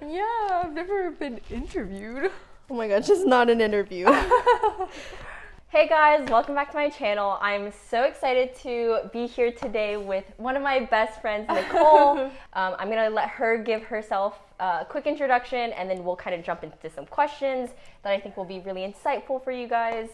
Yeah, I've never been interviewed. Oh my gosh, it's not an interview. Hey guys, welcome back to my channel. I'm so excited to be here today with one of my best friends, Nicole. I'm gonna let her give herself a quick introduction, and then we'll kind of jump into some questions that I think will be really insightful for you guys,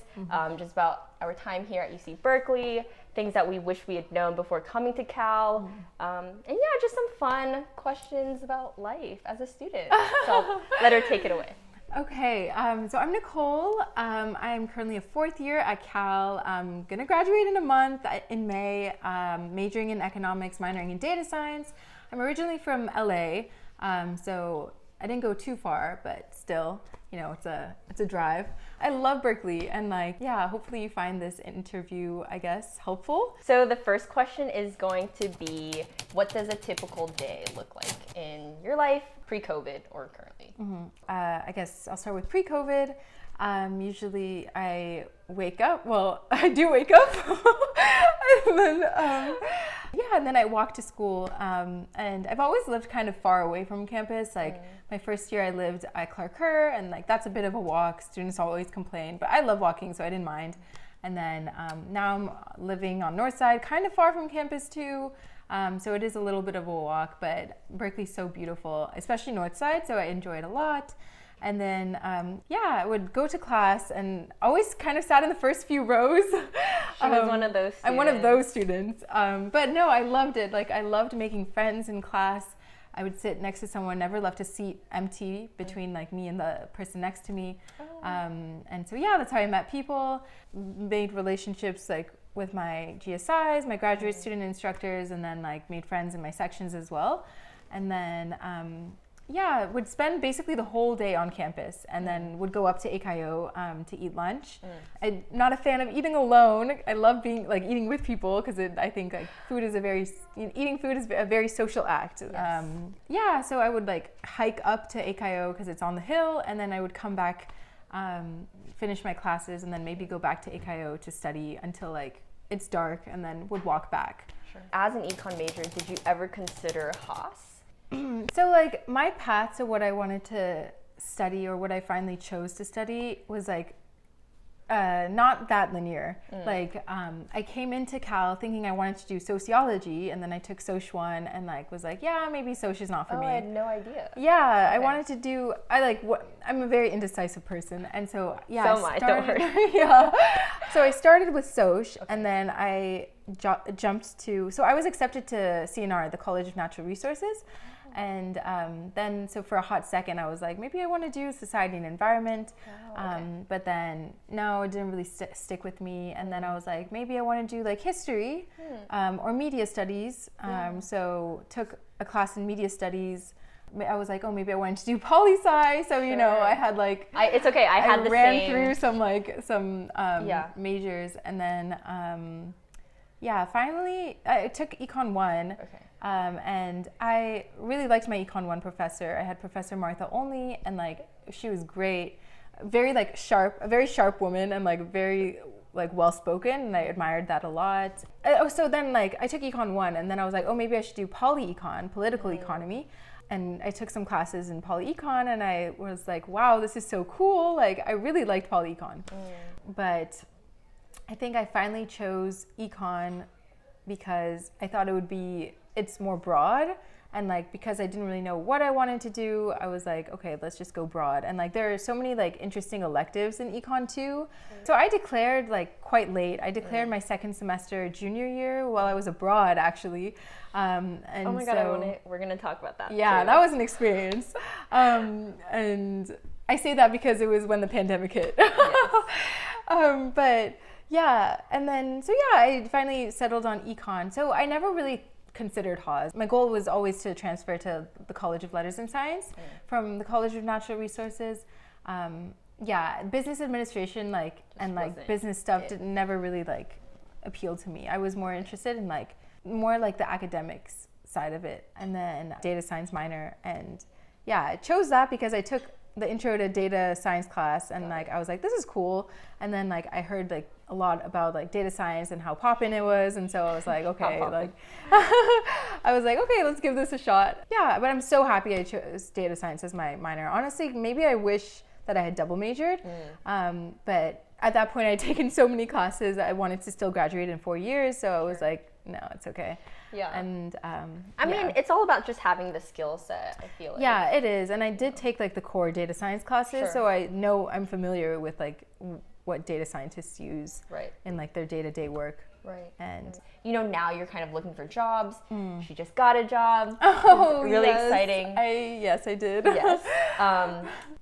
just about our time here at UC Berkeley, things that we wish we had known before coming to Cal, and yeah, just some fun questions about life as a student. So let her take it away. Okay, so I'm Nicole. I'm currently a fourth year at Cal. I'm gonna graduate in a month in May, majoring in economics, minoring in data science. I'm originally from LA, so I didn't go too far, but still, you know, it's a drive. I love Berkeley, and hopefully you find this interview, I guess, helpful. So the first question is going to be, what does a typical day look like in your life, pre-COVID or currently? I guess I'll start with pre-COVID. Usually I wake up, well, I do wake up, and then I walk to school, and I've always lived kind of far away from campus. My first year I lived at Clark Kerr, and that's a bit of a walk. Students always complain, but I love walking, so I didn't mind. And then now I'm living on North Side, kind of far from campus too. So it is a little bit of a walk, but Berkeley's so beautiful, especially North Side, so I enjoy it a lot. And then, I would go to class and always kind of sat in the first few rows. She was one of those students. I'm one of those students. But no, I loved it. I loved making friends in class. I would sit next to someone, never left a seat empty between me and the person next to me. And so, that's how I met people, made relationships with my GSIs, my graduate student instructors, and then made friends in my sections as well. And then, would spend basically the whole day on campus, and then would go up to AKO to eat lunch. I'm not a fan of eating alone. I love being eating with people, because I think eating food is a very social act. Yes. So I would hike up to AKO because it's on the hill, and then I would come back, finish my classes, and then maybe go back to AKO to study until it's dark, and then would walk back. Sure. As an econ major, did you ever consider Haas? So my path to what I wanted to study, or what I finally chose to study, was not that linear. I came into Cal thinking I wanted to do sociology, and then I took Soc 1 and was maybe Soc is not for me. I had no idea. Yeah, okay. I wanted to do, I'm a very indecisive person, and so don't worry. So I started with Soc, and then I jumped to, so I was accepted to CNR, the College of Natural Resources. And then, so for a hot second, I was maybe I want to do society and environment. But then, no, it didn't really stick with me. And then I was maybe I want to do history or media studies. So took a class in media studies. I was maybe I wanted to do poli-sci. So, I had it's okay, I had the ran same. through some majors. And then, finally, I took econ 1. Okay. And I really liked my econ 1 professor. I had Professor Martha Only, and she was great, very sharp, a very sharp woman, and very well spoken, and I admired that a lot. So then I took econ 1, and then I was maybe I should do poly-econ, political economy. And I took some classes in poly-econ, and I was wow, this is so cool. I really liked poly-econ. But I think I finally chose econ because I thought it's more broad, and because I didn't really know what I wanted to do, I was okay, let's just go broad. And there are so many interesting electives in econ too. So I declared quite late. I declared my second semester junior year while I was abroad, actually. And oh my God, we're gonna talk about that. Yeah, too. that was an experience. And I say that because it was when the pandemic hit. Yes. But yeah, and then, I finally settled on econ. So I never really considered Haas. My goal was always to transfer to the College of Letters and Science from the College of Natural Resources. Business administration and business stuff never really appealed to me. I was more interested in more the academics side of it, and then data science minor. And I chose that because I took the intro to data science class, and like I was like, this is cool. And then like I heard like a lot about like data science and how poppin' it was, and so I was like, okay, like I was like, okay, let's give this a shot. Yeah, but I'm so happy I chose data science as my minor. Honestly, maybe I wish that I had double majored, but at that point I'd taken so many classes, I wanted to still graduate in 4 years, so I was like, no, it's okay. Yeah. And I mean, it's all about just having the skill set, I feel like. Yeah, it is. And I did take like the core data science classes, so I know I'm familiar with like what data scientists use in like their day-to-day work. Right. And you know, now you're kind of looking for jobs. She just got a job. Oh, really exciting. Yes, I did. Yes.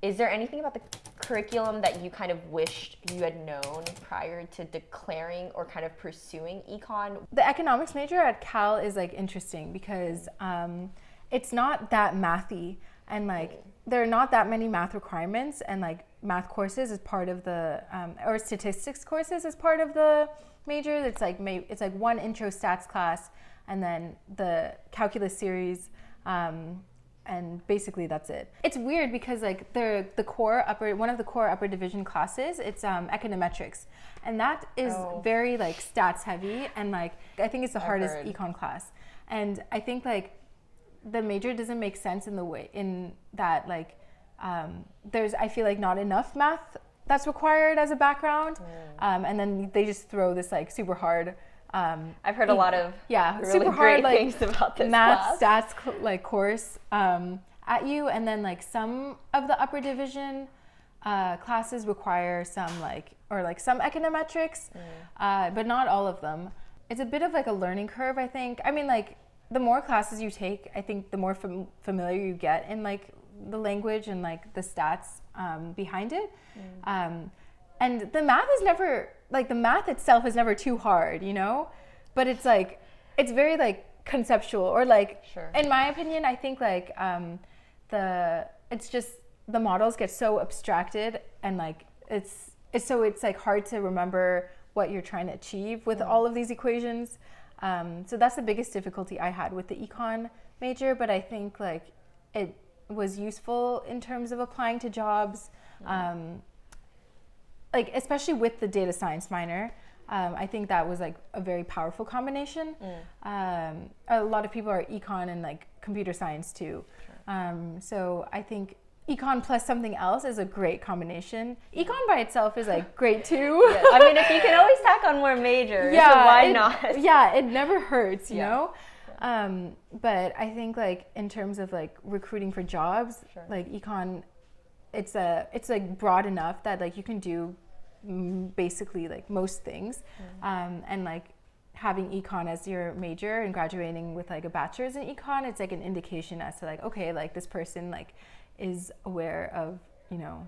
Is there anything about the curriculum that you kind of wished you had known prior to declaring or kind of pursuing econ? The economics major at Cal is like interesting because it's not that mathy, and like there are not that many math requirements, and like math courses is part of the or statistics courses is part of the major. It's like one intro stats class, and then the calculus series, and basically that's it. It's weird because like one of the core upper division classes, it's econometrics, and that is very like stats heavy, and like I think it's the hardest econ class. And I think like the major doesn't make sense in that like there's, I feel like, not enough math that's required as a background, and then they just throw this like super hard I've heard a lot of really super great hard like things about this math class. stats like course at you, and then like some of the upper division classes require some some econometrics, but not all of them. It's a bit of like a learning curve, I think. I mean, like the more classes you take, I think the more familiar you get in like the language and like the stats behind it. And the math is never, like the math itself is never too hard, you know? But it's like, it's very like conceptual, or like, in my opinion, I think like it's just, the models get so abstracted, and like it's like hard to remember what you're trying to achieve with all of these equations. So that's the biggest difficulty I had with the econ major, but I think like it was useful in terms of applying to jobs, like especially with the data science minor. I think that was like a very powerful combination. A lot of people are econ and like computer science too. So I think econ plus something else is a great combination. Econ by itself is like great too. Yeah. I mean, if you can always tack on more majors, so why not? Yeah, it never hurts, you know? But I think like in terms of like recruiting for jobs, like econ, it's like broad enough that like you can do basically like most things, and like having econ as your major and graduating with like a bachelor's in econ, it's like an indication as to like, okay, like this person like is aware of, you know.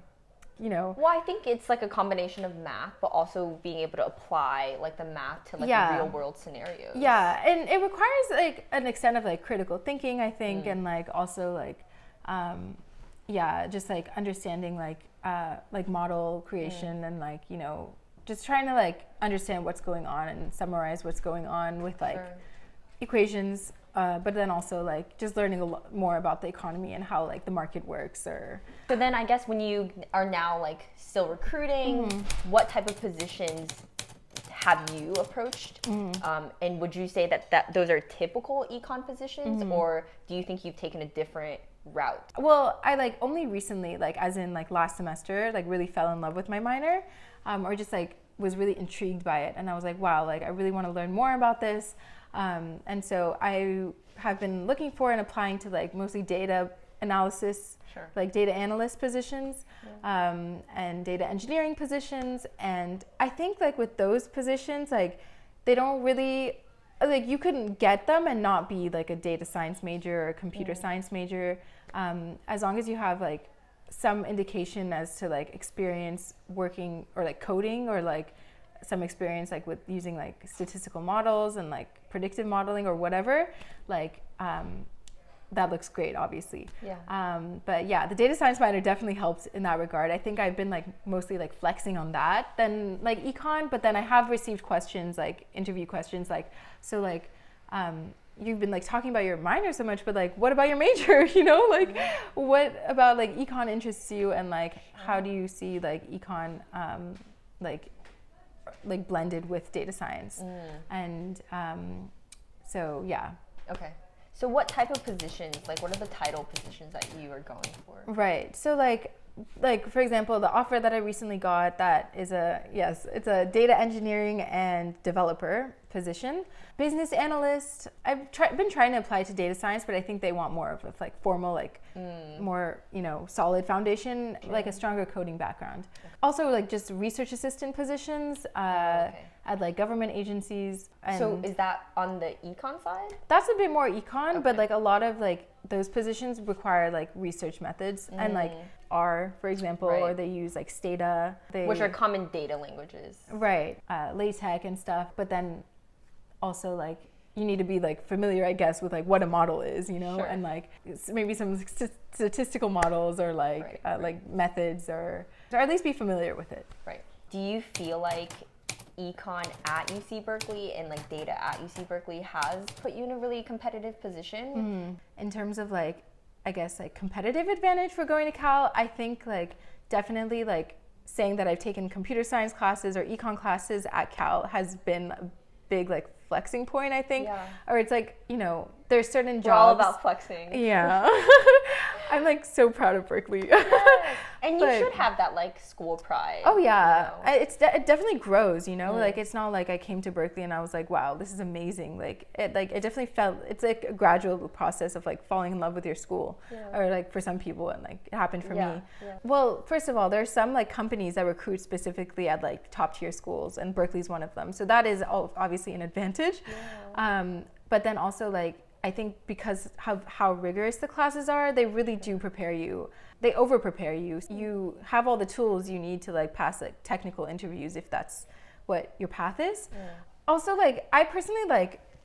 Well, I think it's like a combination of math, but also being able to apply like the math to like real world scenarios. Yeah, and it requires like an extent of like critical thinking, I think, and like also like, just like understanding like model creation, and like, you know, just trying to like understand what's going on and summarize what's going on with like equations. But then also like just learning a lot more about the economy and how like the market works. Or so then I guess when you are now like still recruiting, what type of positions have you approached? And would you say that those are typical econ positions, or do you think you've taken a different route? Well, I like only recently, like as in like last semester, like really fell in love with my minor, or just like was really intrigued by it, and I was like, wow, like I really want to learn more about this. And so I have been looking for and applying to like mostly data analysis, like data analyst positions, and data engineering positions. And I think like with those positions, like they don't really, like you couldn't get them and not be like a data science major or a computer science major, as long as you have like some indication as to like experience working or like coding, or like some experience like with using like statistical models and like predictive modeling or whatever, like that looks great, obviously. But yeah, the data science minor definitely helped in that regard. I think I've been like mostly like flexing on that than like econ, but then I have received questions, like interview questions, like, so like you've been like talking about your minor so much, but like what about your major? Like what about like econ interests you, and like how do you see like econ like blended with data science? And so yeah. Okay. So what type of positions, like what are the title positions that you are going for? Right. So like for example, the offer that I recently got, that is it's a data engineering and developer position. Business analyst, I've been trying to apply to data science, but I think they want more of a like formal, like more, solid foundation, like a stronger coding background. Okay. Also like just research assistant positions at like government agencies. And so is that on the econ side? That's a bit more econ, but like a lot of like those positions require like research methods and like R, for example, or they use like Stata. Which are common data languages. Right. LaTeX and stuff, but then also like you need to be like familiar, I guess, with like what a model is, and like maybe some statistical models or like like methods, or at least be familiar with it. Right. Do you feel like econ at UC Berkeley and like data at UC Berkeley has put you in a really competitive position? In terms of like, I guess like competitive advantage for going to Cal, I think like definitely like saying that I've taken computer science classes or econ classes at Cal has been a big like flexing point, I think. Or it's like, there's certain jobs. We're all about flexing. Yeah. I'm like so proud of Berkeley. Yes. And you should have that like school pride. Oh yeah. It definitely grows, like it's not like I came to Berkeley and I was like, wow, this is amazing. Like it definitely felt, it's like a gradual process of like falling in love with your school, or like for some people, and like it happened for me. Well, first of all, there's some like companies that recruit specifically at like top tier schools, and Berkeley's one of them. So that is obviously an advantage. But then also like, I think because how rigorous the classes are, they really do prepare you. They over prepare you. You have all the tools you need to like pass like technical interviews if that's what your path is. Also, like I personally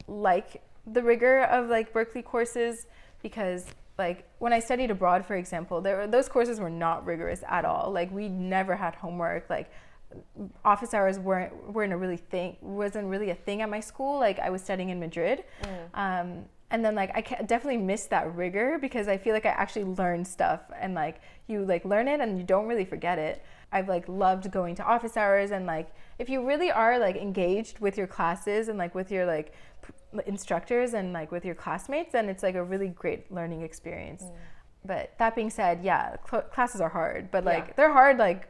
like the rigor of like Berkeley courses, because like when I studied abroad, for example, those courses were not rigorous at all. Like we never had homework. Like office hours wasn't really a thing at my school. Like I was studying in Madrid. And then like I definitely miss that rigor, because I feel like I actually learned stuff, and like you like learn it and you don't really forget it. I've like loved going to office hours, and like if you really are like engaged with your classes and like with your like instructors and like with your classmates, then it's like a really great learning experience. But that being said, classes are hard, but like they're hard like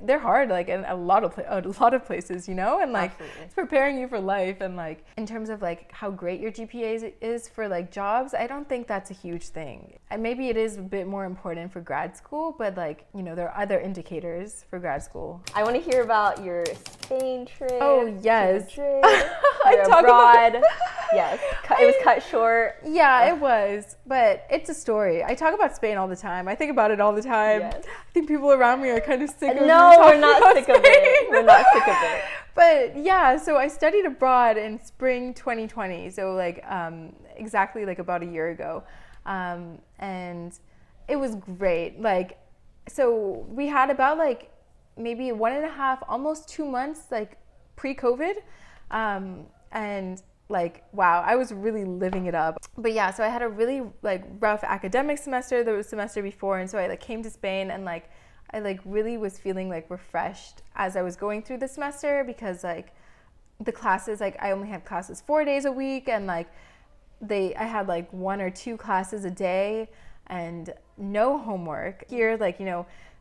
they're hard like in a lot of places, and like it's preparing you for life. And like in terms of like how great your GPA is for like jobs, I don't think that's a huge thing. And maybe it is a bit more important for grad school, but like there are other indicators for grad school. I want to hear about your Spain trip. Oh yes. You're abroad. Yes, it was cut short. Yeah, it was, but it's a story. I talk about Spain all the time. I think about it all the time. Yes. I think people around me are kind of sick of me No, we're not about sick Spain. of it. We're not sick of it. But yeah, so I studied abroad in spring 2020. So like exactly like about a year ago. And it was great. Like, so we had about like maybe 1.5, almost 2 months, like pre-COVID. And like, wow, I was really living it up. But yeah, so I had a really like rough academic semester the semester before. And so I like came to Spain, and like, I like really was feeling like refreshed as I was going through the semester, because like the classes, like I only had classes 4 days a week, and like I had like 1 or 2 classes a day and no homework. Here, like,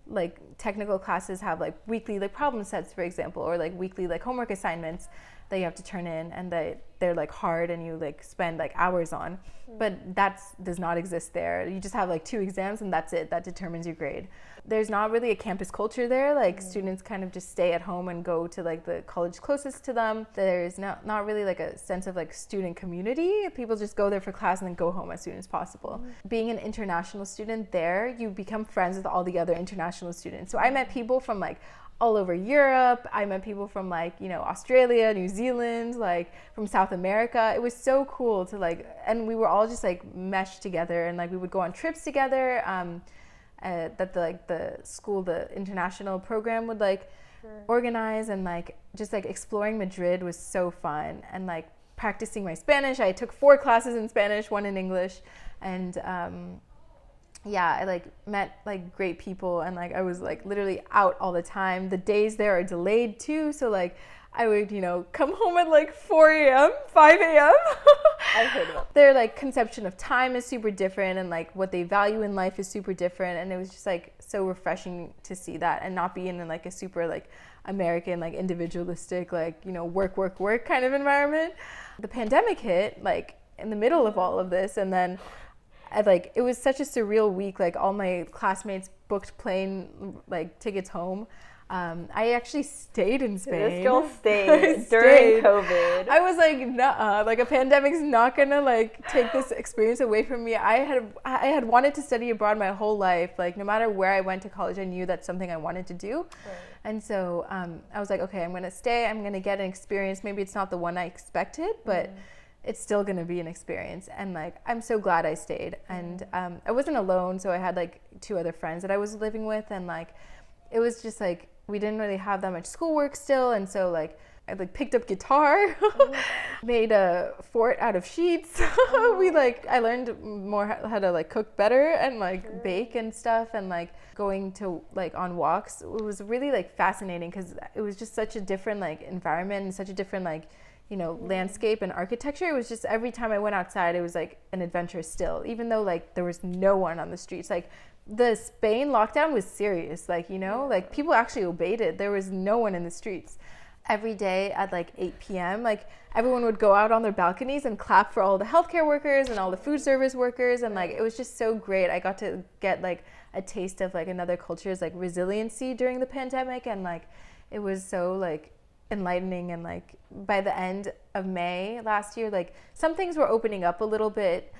like technical classes have like weekly like problem sets, for example, or like weekly like homework assignments that you have to turn in, and they're like hard and you like spend like hours on. But that does not exist there. You just have like 2 exams and that's it. That determines your grade. There's not really a campus culture there. Like students kind of just stay at home and go to like the college closest to them. There's not really like a sense of like student community. People just go there for class and then go home as soon as possible. Being an international student there, you become friends with all the other international students. So I met people from like all over Europe. I met people from like, Australia, New Zealand, like from South America. It was so cool to like, and we were all just like meshed together, and like we would go on trips together. That the school, the international program would like organize, and like just like exploring Madrid was so fun. And like practicing my Spanish. I took 4 classes in Spanish, 1 in English, and yeah, I like met like great people, and like I was like literally out all the time. The days there are delayed too, so like I would, you know, come home at like 4 a.m., 5 a.m. I've heard about Their like conception of time is super different, and like what they value in life is super different, and it was just like so refreshing to see that and not be in like a super like American like individualistic like, you know, work kind of environment. The pandemic hit like in the middle of all of this, and then it was such a surreal week. Like all my classmates booked plane like tickets home. I actually stayed in Spain. This girl stayed during COVID. I was like, nuh-uh, like a pandemic's not gonna like take this experience away from me. I had wanted to study abroad my whole life. Like no matter where I went to college, I knew that's something I wanted to do. Right. And so I was like, okay, I'm gonna stay. I'm gonna get an experience. Maybe it's not the one I expected, but it's still gonna be an experience. And like, I'm so glad I stayed. And I wasn't alone, so I had like 2 other friends that I was living with, and like, it was just like, we didn't really have that much schoolwork still, and so like I like picked up guitar, made a fort out of sheets. I learned more how to like cook better and like bake and stuff, and like going to like on walks. It was really like fascinating because it was just such a different like environment and such a different like, you know, landscape and architecture. It was just every time I went outside, it was like an adventure still, even though like there was no one on the streets. Like the Spain lockdown was serious, like, you know, like people actually obeyed it. There was no one in the streets. Every day at like 8 p.m., like everyone would go out on their balconies and clap for all the healthcare workers and all the food service workers. And like, it was just so great. I got to get like a taste of like another culture's like resiliency during the pandemic. And like, it was so like enlightening. And like by the end of May last year, like some things were opening up a little bit.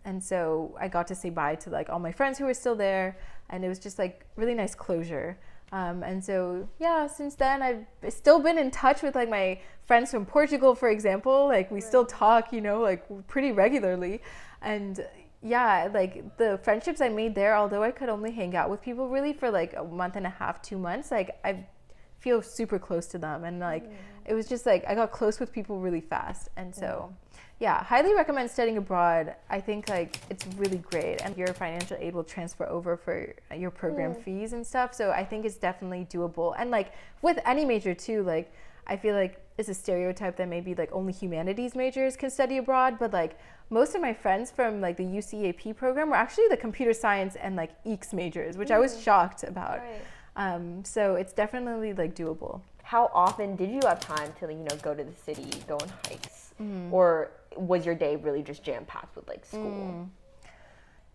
And so I got to say bye to like all my friends who were still there, and it was just like really nice closure. And so, yeah, since then I've still been in touch with like my friends from Portugal, for example. Like we still talk, you know, like pretty regularly. And yeah, like the friendships I made there, although I could only hang out with people really for like a month and a half, 2 months, like I feel super close to them. And like, it was just like, I got close with people really fast. And so yeah, highly recommend studying abroad. I think like it's really great, and your financial aid will transfer over for your program fees and stuff. So I think it's definitely doable. And like with any major too, like I feel like it's a stereotype that maybe like only humanities majors can study abroad, but like most of my friends from like the UCAP program were actually the computer science and like econs majors, which I was shocked about. Right. So it's definitely like doable. How often did you have time to, you know, go to the city, go on hikes, or was your day really just jam-packed with like school?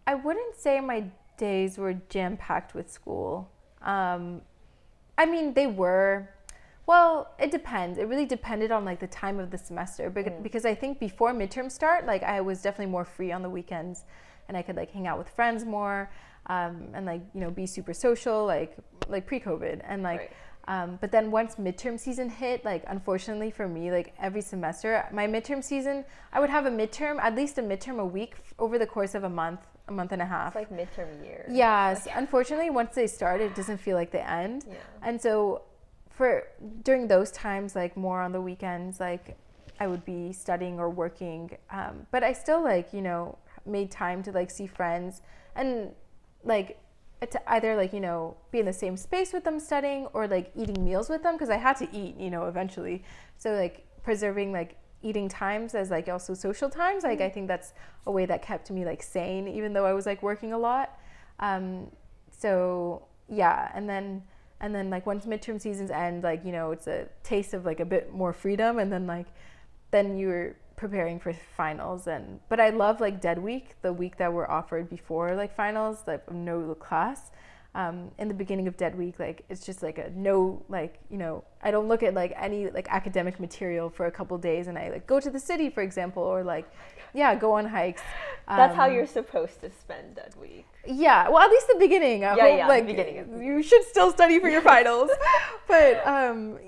I wouldn't say my days were jam-packed with school. I mean, they were. Well, it depends. It really depended on like the time of the semester, because I think before midterm start, like I was definitely more free on the weekends, and I could like hang out with friends more, and like, you know, be super social, like pre-COVID, and like. Right. But then once midterm season hit, like unfortunately for me, like every semester, my midterm season, I would have at least a midterm a week over the course of a month and a half. It's like midterm year. Yes. Like, unfortunately, once they start, it doesn't feel like they end. Yeah. And so during those times, like more on the weekends, like I would be studying or working. But I still like, you know, made time to like see friends and like to either like, you know, be in the same space with them studying or like eating meals with them, because I had to eat, you know, eventually. So like preserving like eating times as like also social times, like I think that's a way that kept me like sane, even though I was like working a lot. So yeah, and then like once midterm seasons end, like, you know, it's a taste of like a bit more freedom, and then you're preparing for finals. But I love like dead week, the week that we're offered before like finals, like no class. In the beginning of dead week, like it's just like a no, like, you know, I don't look at like any like academic material for a couple days, and I like go to the city, for example, or like go on hikes. That's how you're supposed to spend dead week. Yeah, well, at least the beginning. Like, the beginning. You should still study for your finals. But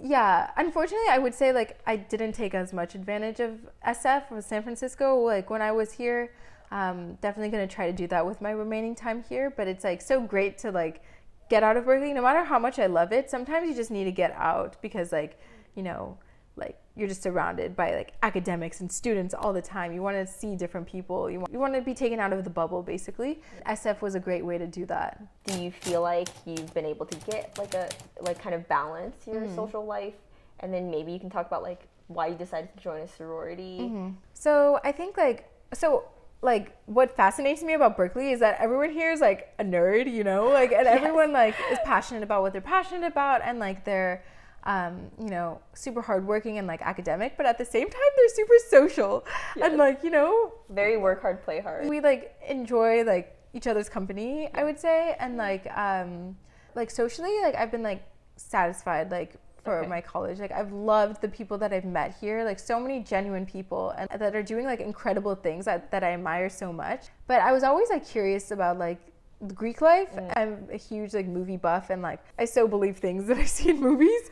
yeah, unfortunately, I would say like I didn't take as much advantage of SF or San Francisco like when I was here. Definitely going to try to do that with my remaining time here. But it's like so great to like get out of Berkeley. No matter how much I love it, sometimes you just need to get out, because like, you know, like you're just surrounded by like academics and students all the time. You want to see different people. You want to be taken out of the bubble, basically. SF was a great way to do that. Do you feel like you've been able to get like kind of balance your social life? And then maybe you can talk about like why you decided to join a sorority. So I think like what fascinates me about Berkeley is that everyone here is like a nerd, you know, like, and everyone like is passionate about what they're passionate about, and like they're you know, super hardworking and like academic, but at the same time they're super social and like, you know, very work hard, play hard. We like enjoy like each other's company, I would say, and like socially, like I've been like satisfied like for my college. Like I've loved the people that I've met here, like so many genuine people and that are doing like incredible things that I admire so much. But I was always like curious about like the Greek life. I'm a huge like movie buff, and like I so believe things that I see in movies.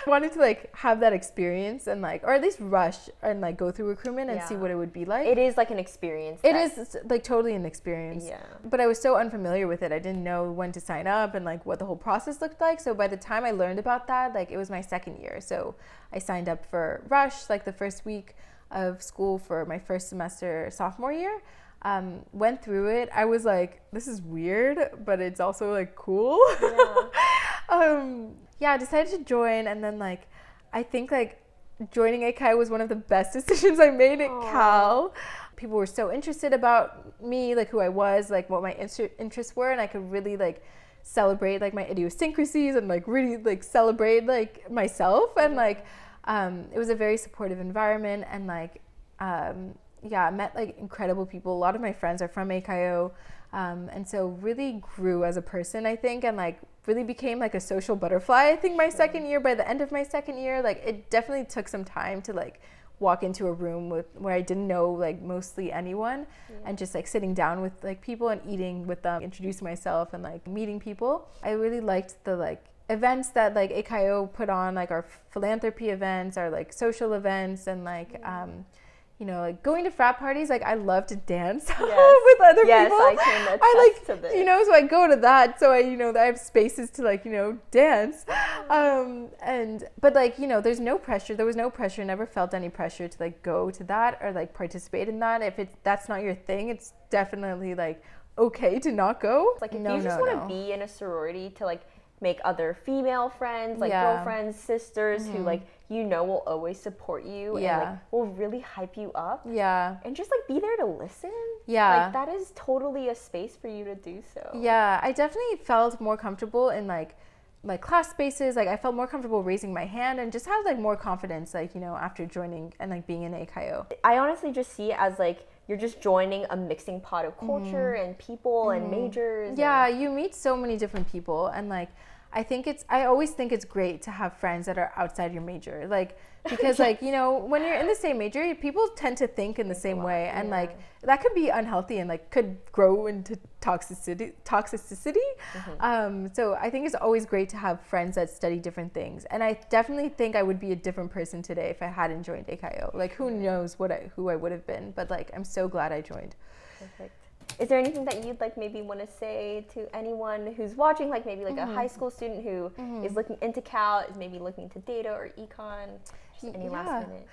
Wanted to like have that experience and like, or at least rush and like go through recruitment and see what it would be like. It is like an experience. It is like totally an experience. Yeah. But I was so unfamiliar with it. I didn't know when to sign up and like what the whole process looked like. So by the time I learned about that, like it was my second year. So I signed up for Rush like the first week of school for my first semester sophomore year. Went through it. I was like, this is weird, but it's also like cool. I decided to join, and then like I think like joining ACI was one of the best decisions I made at Cal. People were so interested about me, like who I was, like what my interests were, and I could really like celebrate like my idiosyncrasies and like really like celebrate like myself, and like it was a very supportive environment, and like I met like incredible people. A lot of my friends are from ACIO, and so really grew as a person, I think, and like really became like a social butterfly, I think, my second year. By the end of my second year, like it definitely took some time to like walk into a room where I didn't know like mostly anyone, and just like sitting down with like people and eating with them, introducing myself and like meeting people. I really liked the like events that like ACIO put on, like our philanthropy events, our like social events, and like you know, like going to frat parties, like I love to dance with other people. I can attest to this. You know, so I go to that, so I, you know, I have spaces to like, you know, dance. But like, you know, there's no pressure. There was no pressure. Never felt any pressure to like go to that or like participate in that. If that's not your thing, it's definitely like okay to not go. Like if you just want to be in a sorority to like make other female friends, like girlfriends, sisters who like, you know, will always support you and like will really hype you up. And just like be there to listen. Like that is totally a space for you to do so. I definitely felt more comfortable in like class spaces. Like I felt more comfortable raising my hand and just had like more confidence, like, you know, after joining and like being in ACIO. I honestly just see it as like you're just joining a mixing pot of culture and people and majors. You meet so many different people, and like I always think it's great to have friends that are outside your major, like, because like, you know, when you're in the same major, people tend to think in the same way, and like that could be unhealthy and like could grow into toxicity. So I think it's always great to have friends that study different things, and I definitely think I would be a different person today if I hadn't joined ACIO. Like who knows who I would have been, but like I'm so glad I joined. Perfect. Is there anything that you'd like maybe want to say to anyone who's watching, like maybe like a high school student who is looking into Cal, is maybe looking into data or econ? Just any last minute?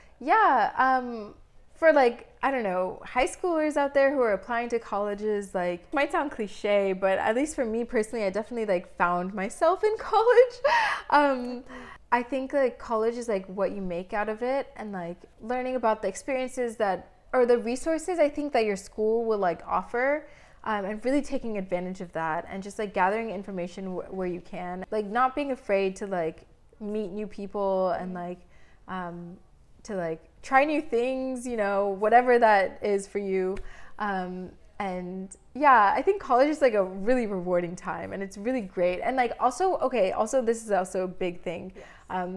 For like, I don't know, high schoolers out there who are applying to colleges, like, it might sound cliche, but at least for me personally, I definitely like found myself in college. I think like college is like what you make out of it, and like learning about the experiences or the resources I think that your school will like offer, and really taking advantage of that, and just like gathering information where you can, like not being afraid to like meet new people, and like to like try new things, you know, whatever that is for you. And I think college is like a really rewarding time, and it's really great. And like also this is also a big thing,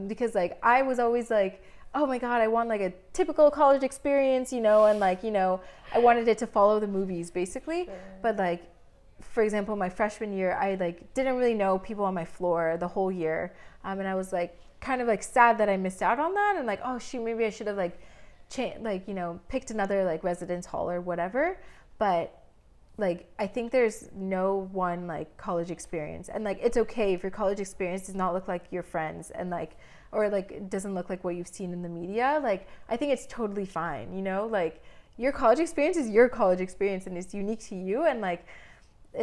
because like I was always like, oh my God, I want like a typical college experience, you know, and like, you know, I wanted it to follow the movies basically. But like, for example, my freshman year, I like didn't really know people on my floor the whole year. And I was like kind of like sad that I missed out on that, and like, oh shoot, maybe I should have like you know, picked another like residence hall or whatever. But like, I think there's no one like college experience, and like it's okay if your college experience does not look like your friends, and like, or like it doesn't look like what you've seen in the media. Like, I think it's totally fine, you know, like your college experience is your college experience and it's unique to you, and like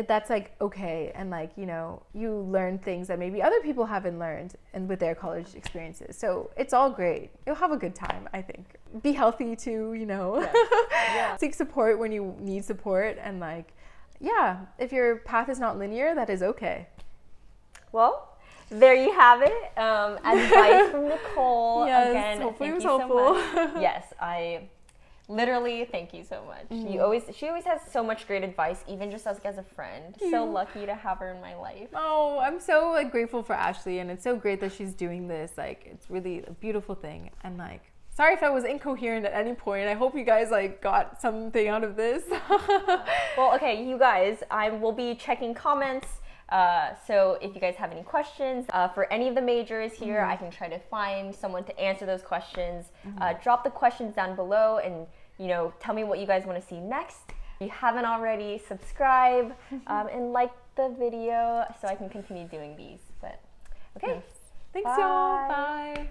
that's like okay, and like, you know, you learn things that maybe other people haven't learned and with their college experiences, so it's all great. You'll have a good time, I think. Be healthy too, you know. Yeah. Seek support when you need support, and like, yeah, if your path is not linear, that is okay. Well, there you have it. Advice from Nicole. Yes, Again, hopefully thank it you was helpful. so much. Yes, literally, thank you so much. She always has so much great advice, even just as a friend. So lucky to have her in my life. Oh, I'm so like grateful for Ashley, and it's so great that she's doing this. Like, it's really a beautiful thing. And like, sorry if I was incoherent at any point. I hope you guys like got something out of this. Well, okay, you guys, I will be checking comments. So if you guys have any questions for any of the majors here, I can try to find someone to answer those questions. Drop the questions down below, and you know, tell me what you guys want to see next. If you haven't already, subscribe and like the video so I can continue doing these. But okay, Thanks, bye. y'all. Bye.